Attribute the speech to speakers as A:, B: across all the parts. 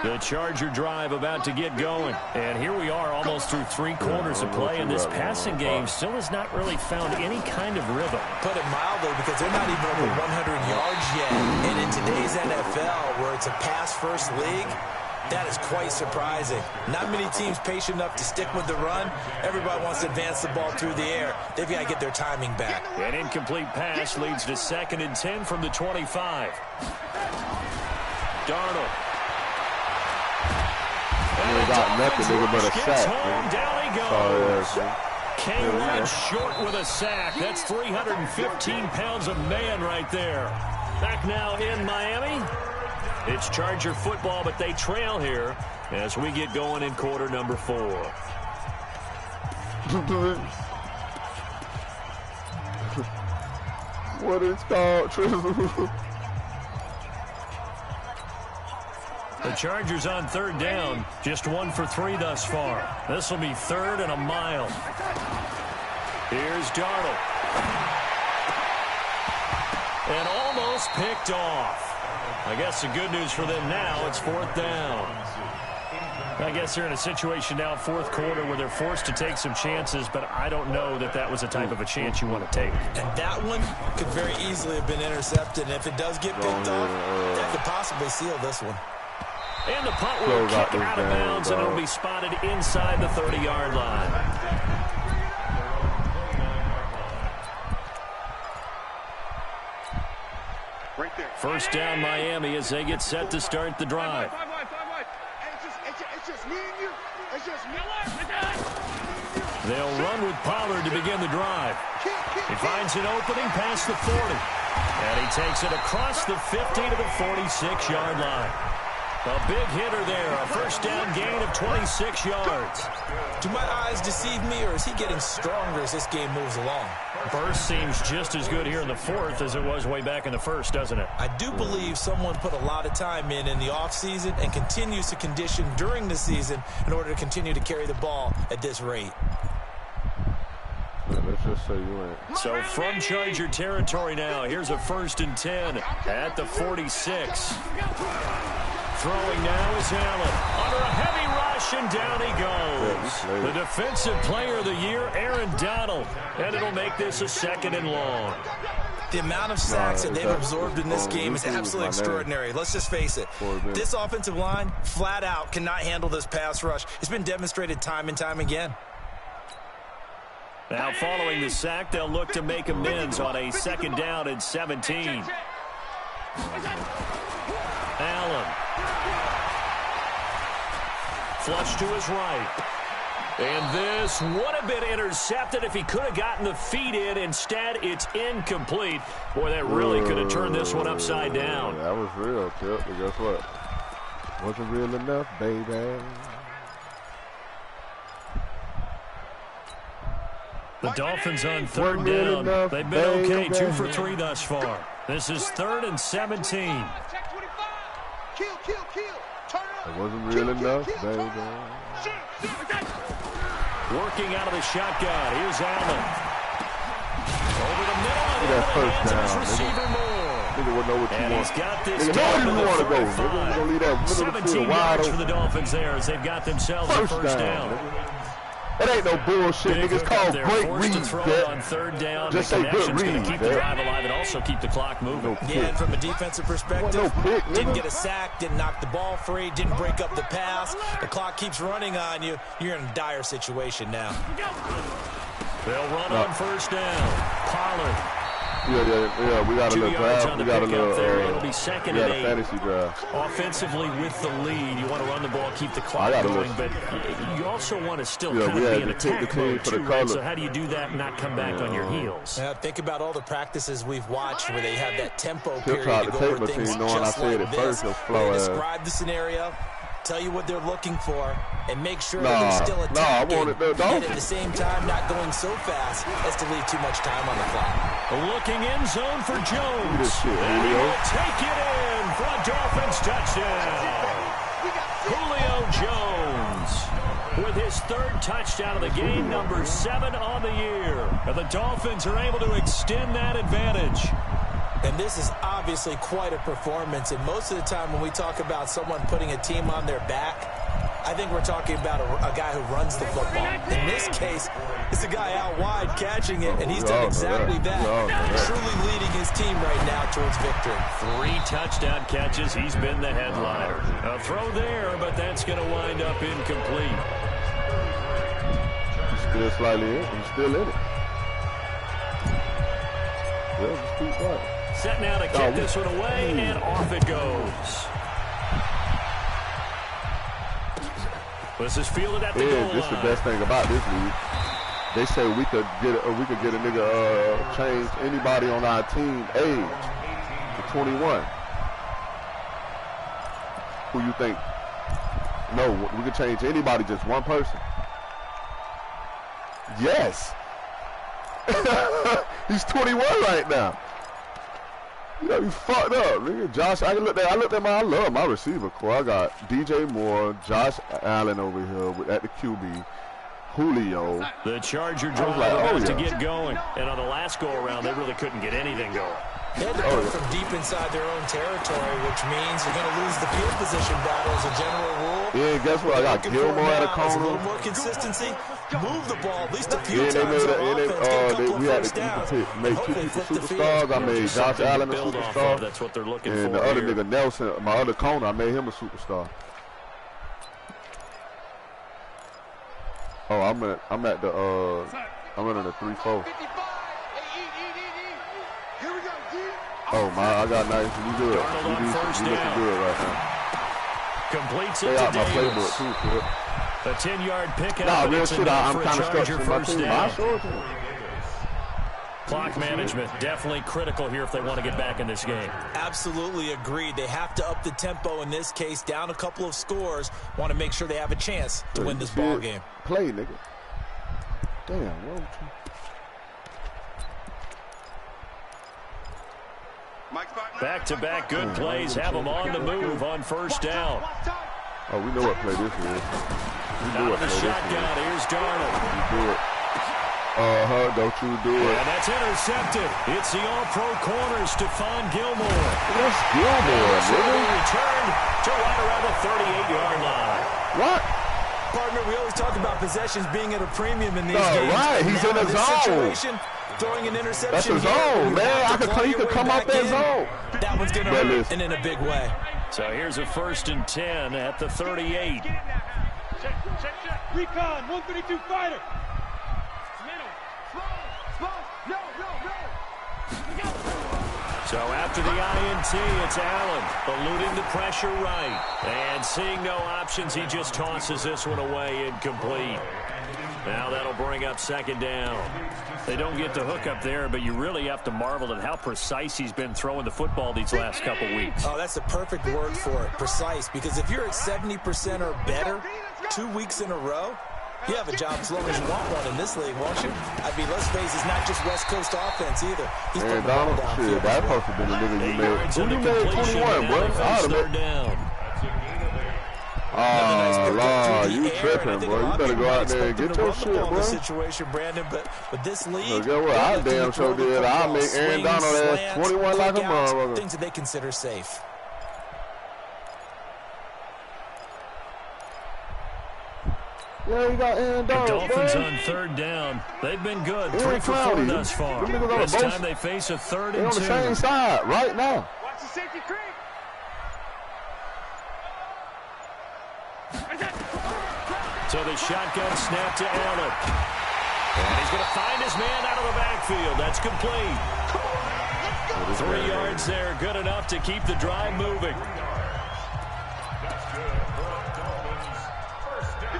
A: The Charger drive about to get going. And here we are almost through 3 quarters of play, and this passing game still has not really found any kind of rhythm.
B: Put it mildly, because they're not even over 100 yards yet. And in today's NFL, where it's a pass-first league, that is quite surprising. Not many teams patient enough to stick with the run. Everybody wants to advance the ball through the air. They've got to get their timing back.
A: An incomplete pass leads to 2nd and 10 from the 25. Darnold.
C: Got nothing, nigga, but a sack.
A: Down he goes. Came right short with a sack. That's 315 pounds of man right there. Back now in Miami. It's Charger football, but they trail here as we get going in quarter number 4.
C: What is called?
A: The Chargers on 3rd down, just 1 for 3 thus far. This will be 3rd and a mile. Here's Darnold. And almost picked off. I guess the good news for them now, it's 4th down. I guess they're in a situation now, 4th quarter, where they're forced to take some chances, but I don't know that that was the type of a chance you want to take.
B: And that one could very easily have been intercepted, and if it does get picked off, that could possibly seal this one.
A: And the punt will kick out of bounds, and it'll be spotted inside the 30-yard line.
D: Right there.
A: 1st down Miami as they get set to start the drive.
D: It's just me and you. It's just me.
A: They'll run with Pollard to begin the drive. He finds an opening past the 40. And he takes it across the 50 to the 46-yard line. A big hitter there, a 1st down gain of 26 yards.
B: Do my eyes deceive me, or is he getting stronger as this game moves along?
A: Burst seems just as good here in the 4th as it was way back in the 1st, doesn't it?
B: I do believe someone put a lot of time in the offseason and continues to condition during the season in order to continue to carry the ball at this rate.
C: Let's just say you ain't.
A: So from Charger territory now, here's a 1st and 10 at the 46. Throwing now is Allen. Under a heavy rush, and down he goes. The defensive player of the year, Aaron Donald. And it'll make this a 2nd and long.
B: The amount of sacks that they've absorbed in this game is absolutely extraordinary. Let's just face it. This offensive line, flat out, cannot handle this pass rush. It's been demonstrated time and time again.
A: Now following the sack, they'll look to make amends on a 2nd down and 17. Allen. Flush to his right. And this would have been intercepted if he could have gotten the feet in. Instead, it's incomplete. Boy, that really could have turned this one upside down.
C: That was real, Tip, but guess what? Wasn't real enough, baby.
A: The Dolphins on 3rd down. They've been okay, 2 for 3 thus far. This is 3rd and 17.
C: It wasn't real enough, baby.
A: Working out of the shotgun. Here's Allen. Over the middle.
C: That 1st down.
A: Receiver Moore.
C: Nigga wouldn't know what you
A: and
C: want.
A: He's got this
C: nigga know where you want to go. Nigga gonna leave that
A: 17 yards for the Dolphins there as they've got themselves a 1st down.
C: That ain't no bullshit, nigga. It's called great reads,
A: on 3rd down.
C: Just say good reads,
A: going to keep the drive alive and also keep the clock moving.
B: Yeah, and from a defensive perspective, didn't get a sack, didn't knock the ball free, didn't break up the pass. The clock keeps running on you. You're in a dire situation now.
A: They'll run on 1st down. Pollard.
C: Yeah, we got a little drive. We got a little
A: it'll be 2nd and 8.
C: Fantasy drive.
A: Offensively with the lead, you want to run the ball, keep the clock going, but you also want to still kind of be in attack mode too, right? So how do you do that and not come back on your heels?
B: Think about all the practices we've watched where they have that tempo period to go over things just like this. They describe the scenario, tell you what they're looking for, and make sure that they're still attacking. And at the same time, not going so fast as to leave too much time on the clock.
A: Looking in zone for Jones. And he will take it in for a Dolphins touchdown. Julio Jones with his 3rd touchdown of the game, number 7 on the year. And the Dolphins are able to extend that advantage.
B: And this is obviously quite a performance. And most of the time when we talk about someone putting a team on their back, I think we're talking about a guy who runs the football. In this case, it's a guy out wide catching it, and he's done exactly that. Truly leading his team right now towards victory.
A: 3 touchdown catches. He's been the headliner. A throw there, but that's going to wind up incomplete.
C: Still slightly in. He's still in it. Yeah, just keep going.
A: Set now to kick this one away, and off it goes. This is fielded at the goal line.
C: This is the best thing about this league. They say we could get a nigga change anybody on our team age to 21. Who you think? No, we could change anybody, just one person. Yes. He's 21 right now. You know, you fucked up, nigga. Josh, I love my receiver core. I got DJ Moore, Josh Allen over here at the QB, Julio.
A: The Charger drive to get going. And on the last go-around, they really couldn't get anything going.
B: They had to come from deep inside their own territory, which means you're going to lose the field position battle as a general rule.
C: Yeah, guess what? I got Gilmore at a corner.
B: A little more consistency. Move the ball at least a few times on offense. Get a couple of first downs.
C: Make 2 people superstars. I made Josh Allen a superstar.
A: That's what they're looking for.
C: And the other nigga Nelson, my other corner, I made him a superstar. Oh, I'm running a 3-4. Oh my, I got nice. You good. You looking good right now.
A: Completes it
C: Stay out
A: to
C: my
A: Davis.
C: playbook too, kid.
A: A 10-yard pickup.
C: Nah, real
A: shit.
C: I'm kind of structuring my team. I saw it.
A: Clock management definitely critical here if they want to get back in this game.
B: Absolutely agreed. They have to up the tempo in this case, down a couple of scores. Want to make sure they have a chance to win this ball game.
C: Play, nigga. Damn, what?
A: Back-to-back good plays have them on the move on first down.
C: Oh, we know what play this is. We know what play this is.
A: Shotgun. Here's Darnold.
C: You do it. Don't you do it.
A: And that's intercepted. It's the all-pro corner, Stephon Gilmore.
C: What's Gilmore, nigga?
A: Returned to right around the 38-yard line.
C: What?
B: Partner, we always talk about possessions being at a premium in these games.
C: Right, he's in a
B: zone. Throwing an interception.
C: That's a zone, man. He could come up that zone.
B: That one's going to hurt, and in a big way.
A: So here's a 1st and 10 at the 38.
D: Check. Recon, 132 fighter. No.
A: So after the INT, it's Allen eluding the pressure right. And seeing no options, he just tosses this one away incomplete. Now that'll bring up 2nd down. They don't get the hook up there, but you really have to marvel at how precise he's been throwing the football these last couple weeks.
B: Oh, that's the perfect word for it, precise. Because if you're at 70% or better 2 weeks in a row, you have a job as long as you want one in this league, won't you? I mean, let's face it, it's not just West Coast offense either. He's putting the ball downfield.
C: That's supposed to be the nigga you made. Who you made 21, bro?
A: Third down.
C: Oh, Lord, you tripping, bro. You better go out there and get your shit, bro.
B: Situation, Brandon, but this league,
C: so get what? I damn sure did. I make Aaron Donald ass 21 like a motherfucker.
B: Things that they consider safe.
C: Yeah, you got Aaron Donald.
A: The Dolphins on 3rd down. They've been good. 3 for 4 thus far. This time they face a 3rd and 2.
C: They're on the same side right now.
D: Watch the safety creep.
A: So the shotgun snap to Allen. And he's going to find his man out of the backfield. That's complete. 3 yards there, good enough to keep the drive moving.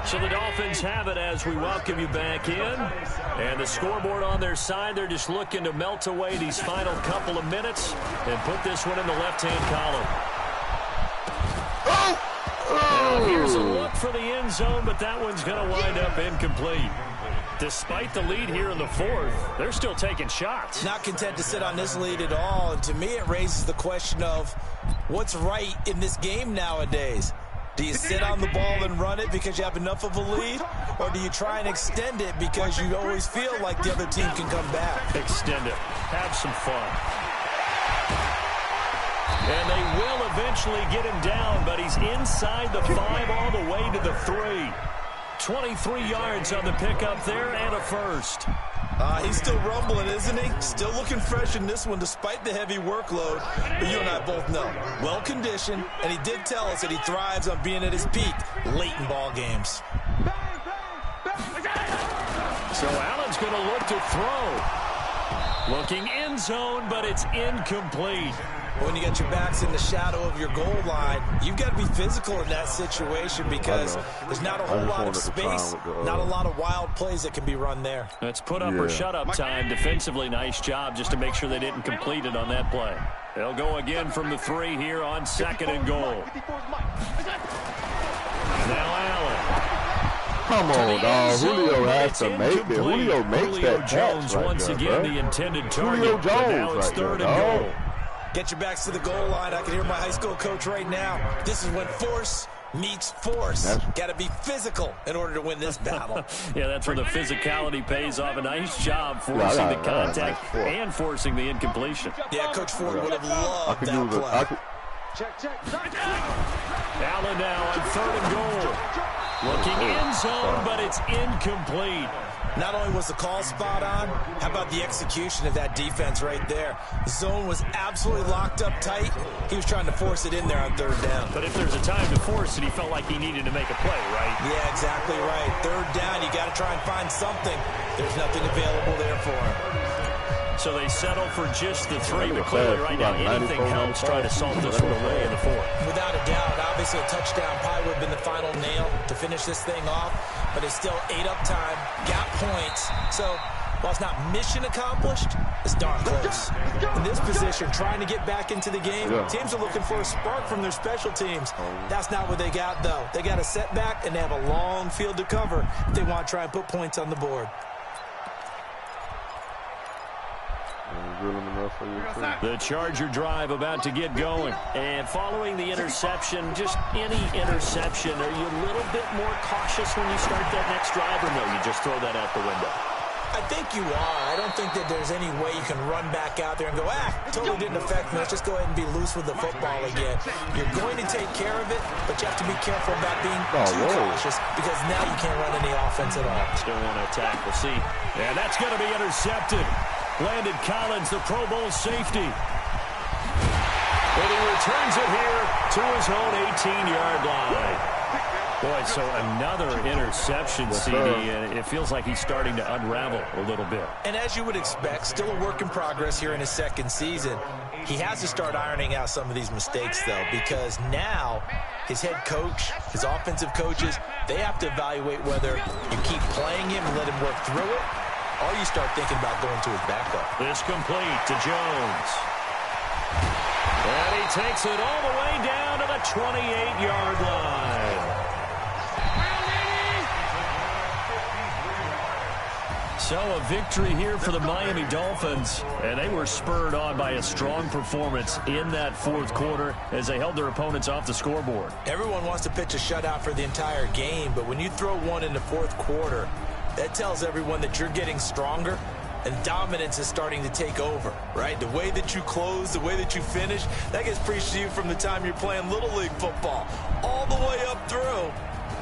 A: So the Dolphins have it as we welcome you back in. And the scoreboard on their side, they're just looking to melt away these final couple of minutes and put this one in the left-hand column. Now here's a look for the end zone, but that one's going to wind up incomplete. Despite the lead here in the 4th, they're still taking shots.
B: Not content to sit on this lead at all. And to me, it raises the question of what's right in this game nowadays. Do you sit on the ball and run it because you have enough of a lead? Or do you try and extend it because you always feel like the other team can come back?
A: Extend it. Have some fun. And they will eventually get him down, but he's inside the 5 all the way to the 3. 23 yards on the pickup there and a first.
B: He's still rumbling, isn't he? Still looking fresh in this one despite the heavy workload. But you and I both know, well-conditioned, and he did tell us that he thrives on being at his peak late in ball games.
A: So Allen's going to look to throw. Looking end zone, but it's incomplete.
B: When you get your backs in the shadow of your goal line, you've got to be physical in that situation because there's not a whole lot of space, not a lot of wild plays that can be run there.
A: That's put up or shut up time. Defensively, nice job just to make sure they didn't complete it on that play. They'll go again from the 3 here on 2nd and goal. Now Allen.
C: Come on, dog. Julio has to make it. Julio makes that
A: Jones
C: catch
A: once again the intended target.
C: Julio Jones
A: now it's 3rd and goal.
B: Get your backs to the goal line. I can hear my high school coach right now. This is when force meets force. Got to be physical in order to win this battle.
A: Yeah, that's where the physicality pays off. A nice job forcing the contact and forcing the incompletion.
B: Yeah, Coach Ford would have loved that play.
A: Allen now on 3rd and goal. Looking end zone, but it's incomplete.
B: Not only was the call spot on, how about the execution of that defense right there? The zone was absolutely locked up tight. He was trying to force it in there on 3rd down.
A: But if there's a time to force it, he felt like he needed to make a play, right?
B: Yeah, exactly right. 3rd down, you got to try and find something. There's nothing available there for him.
A: So they settle for just the 3, but clearly right now anything helps trying to solve this one away in the 4th.
B: Without a doubt, obviously a touchdown probably would have been the final nail to finish this thing off, but it's still 8 up time, got points. So while it's not mission accomplished, it's darn close. In this position, trying to get back into the game, teams are looking for a spark from their special teams. That's not what they got, though. They got a setback, and they have a long field to cover if they want to try and put points on the board.
A: The Charger drive about to get going. And following the interception, just any interception, are you a little bit more cautious when you start that next drive, or no, you just throw that out the window?
B: I think you are. I don't think that there's any way you can run back out there and go, totally didn't affect me. Let's just go ahead and be loose with the football again. You're going to take care of it, but you have to be careful about being too cautious because now you can't run any offense at all.
A: Still want to attack. We'll see. And that's going to be intercepted. Landon Collins, the Pro Bowl safety. And he returns it here to his own 18-yard line. Boy, so another interception, CD, and it feels like he's starting to unravel a little bit.
B: And as you would expect, still a work in progress here in his 2nd season. He has to start ironing out some of these mistakes, though, because now his head coach, his offensive coaches, they have to evaluate whether you keep playing him and let him work through it, or you start thinking about going to his backup.
A: This complete to Jones. And he takes it all the way down to the 28-yard line. So a victory here for the Miami Dolphins, and they were spurred on by a strong performance in that 4th quarter as they held their opponents off the scoreboard.
B: Everyone wants to pitch a shutout for the entire game, but when you throw one in the 4th quarter, that tells everyone that you're getting stronger and dominance is starting to take over, right? The way that you close, the way that you finish, that gets preached to you from the time you're playing Little League football all the way up through.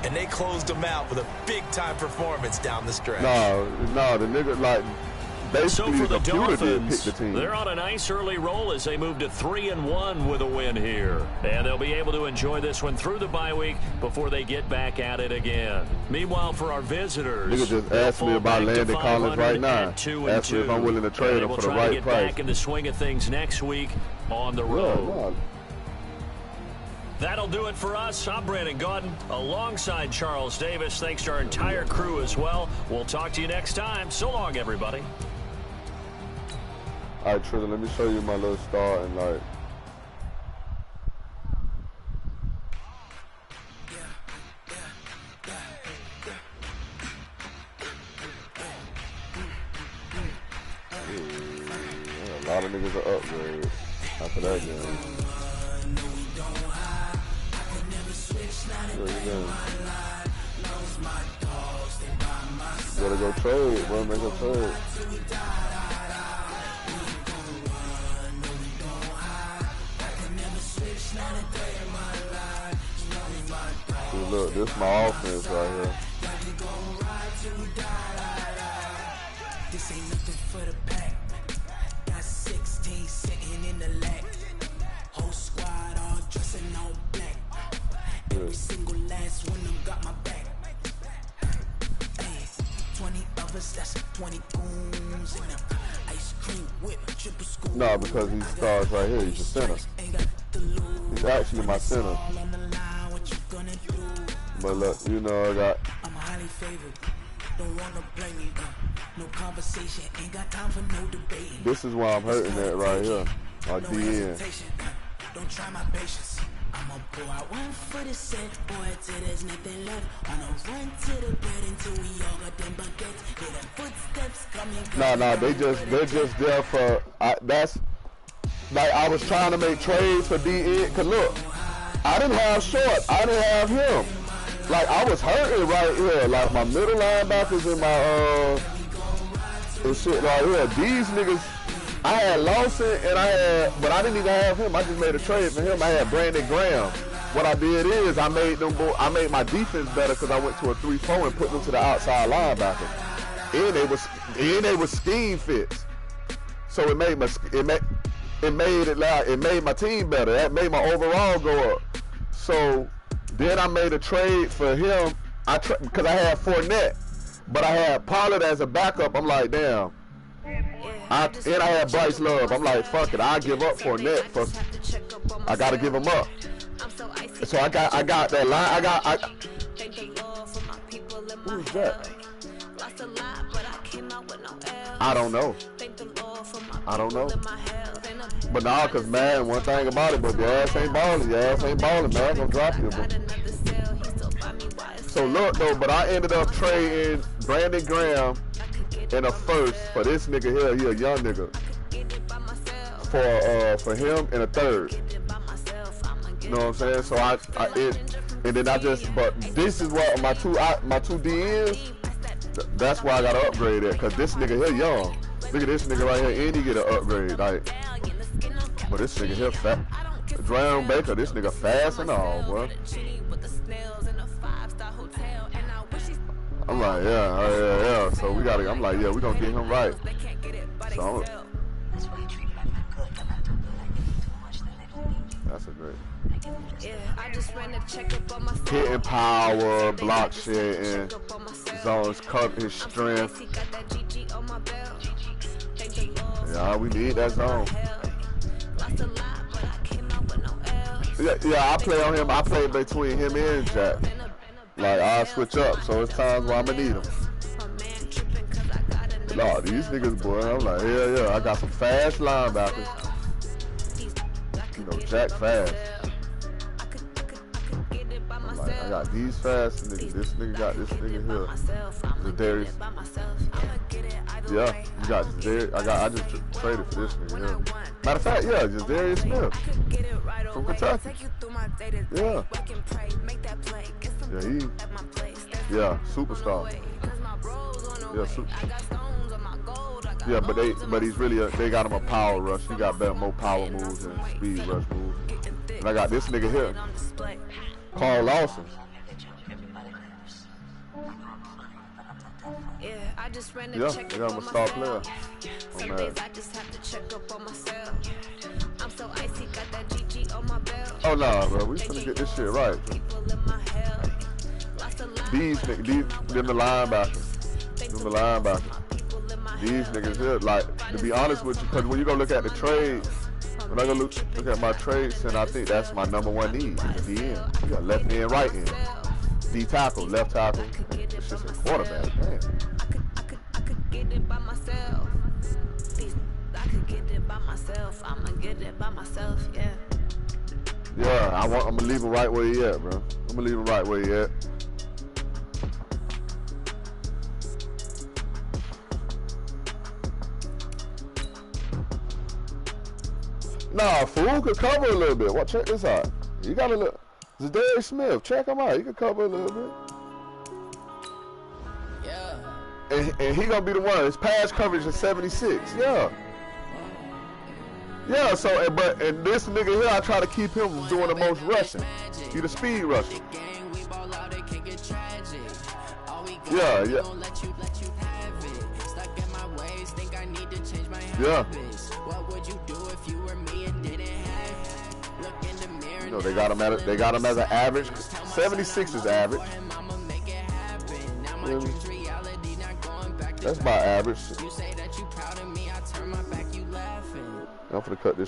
B: And they closed them out with a big-time performance down the stretch.
C: No, the nigga, like,
A: so for the Dolphins, they're on a nice early roll as they move to 3-1 with a win here. And they'll be able to enjoy this one through the bye week before they get back at it again. Meanwhile, for our visitors,
C: nigga just asked me about Landon Collins right now. Asked me if I'm willing to trade him for the right price. We'll try to get back in the swing of things next week on the road. That'll do it for us. I'm Brandon Gaudin alongside Charles Davis. Thanks to our entire crew as well. We'll talk to you next time. So long, everybody. All right, Trilla, let me show you my little star and like. Yeah, a lot of niggas are upgrade after that game. Gotta go trade, bro. Make a trade. look, this is my offense right here.
E: This ain't nothing for the pack. Got 16 sitting in the lag. Whole squad all dressing all black. Every single last one of them got my back. Hey, 20 of us, that's 20 goons in them. Ice cream whip, triple school.
C: No, because he starts right here. He's a center. He's actually my center. But look, you know I got.
E: I'm highly favored. Don't wanna blame me. No conversation, ain't got time for no debate.
C: This is why I'm hurting at right here. My DN.
E: Don't try my patience. I'ma pour out one for the set, boy, till there's nothing left. I'ma run to the bed until we all got them baguettes. Hear them footsteps coming.
C: Nah, they're just there for. That's like I was trying to make trades for DN. Cause look, I didn't have Short. I didn't have him. Like I was hurting right here. Like my middle linebackers and my and shit right here. These niggas, I had Lawson and but I didn't even have him. I just made a trade for him. I had Brandon Graham. What I did is I made my defense better because I went to a 3-4 and put them to the outside linebacker. And they was scheme fits. So it made my team better. That made my overall go up. So then I made a trade for him. Because I had Fournette. But I had Pollard as a backup. I'm like, damn. I had Bryce Love. I'm like, fuck it. I'll give up Fournette. I gotta give him up. So I got that line. Who's that? I don't know. But nah, cause man, one thing about it, but your ass ain't balling, man. I'm gonna drop you, bro. So look though, but I ended up trading Brandon Graham in a first for this nigga here. He a young nigga. For him in a third. You know what I'm saying? So but this is what my two DNs. That's why I got to upgrade it, cause this nigga here young. Look at this nigga right here, and he get an upgrade. Like, but this nigga here fat. Drown Baker, this nigga fast and all, boy. I'm like, yeah. So we gotta. I'm like, yeah, we gonna get him right. So that's a great. Hitting power, block shit, and zones cut his strength. Yeah, we need that zone. Yeah, I play on him. I play between him and Jack. Like, I'll switch up, so it's times where I'm gonna need him. Nah, these niggas, boy, I'm like, hell yeah, I got some fast linebackers. You know, Jack fast. I'm like, I got these fast niggas. This nigga got this nigga here. Zadarius. Yeah, you got Zadarius. I just traded for this nigga here. Matter of fact, yeah, Zadarius Smith from Kentucky. Yeah. Yeah, superstar. Yeah, but he's really they got him a power rush. He got more power moves and speed rush moves. And I got this nigga here, Carl Lawson. Yeah, I got him a star player. I'm mad. Oh nah, bro, we finna get this shit right. These niggas, them the linebackers. These niggas here, like, to be honest with you, because when you go look at the trades, when I go look at my trades, and I think that's my number one need, is the end. You got left end, right end. D tackle, left tackle. It's just a quarterback, man. I could get it by myself. I'ma get it by myself, yeah. Yeah, I'm gonna leave him right where he at, bro. I'm gonna leave him right where he at. Nah, fool could cover a little bit. Check this out. You gotta look. Zadarius Smith, check him out. He could cover a little bit. Yeah. And he gonna be the one. His pass coverage is 76. Yeah. Yeah. So, and this nigga here, I try to keep him doing the most rushing. He the speed rusher. Yeah, yeah. Yeah. You know, they got him as an average. 76 is average. That's about average. I'm gonna cut this